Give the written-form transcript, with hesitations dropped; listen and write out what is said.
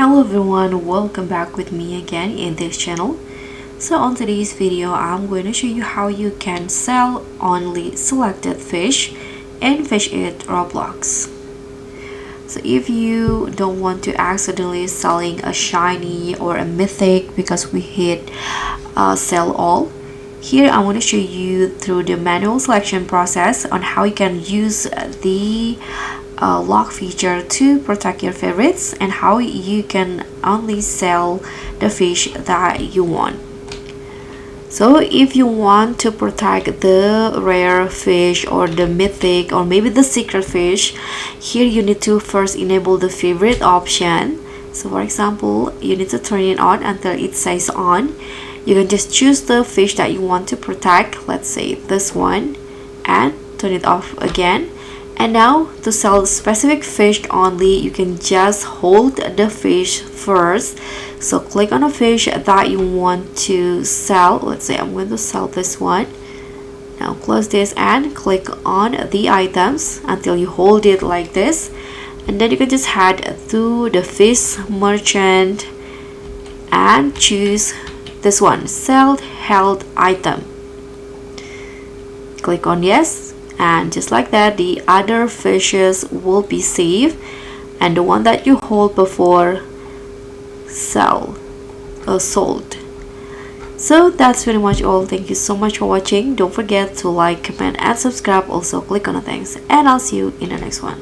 Hello everyone, welcome back with me again in this channel. So on today's video, I'm going to show you how you can sell only selected fish in Fish It Roblox. So if you don't want to accidentally selling a shiny or a mythic because we hit sell all, here I want to show you through the manual selection process on how you can use the lock feature to protect your favorites and how you can only sell the fish that you want. So if you want to protect the rare fish or the mythic or maybe the secret fish, here you need to first enable the favorite option. So for example, you need to turn it on until it says on. You can just choose the fish that you want to protect, let's say this one, and turn it off again. And now to sell specific fish only, you can just hold the fish first. So click on a fish that you want to sell. Let's say I'm going to sell this one. Now close this and click on the items until you hold it like this. And then you can just head to the fish merchant and choose this one, sell held item. Click on yes. And just like that, the other fishes will be saved and the one that you hold before sold. So that's pretty much all. Thank you so much for watching. Don't forget to like, comment and subscribe. Also click on the thanks, and I'll see you in the next one.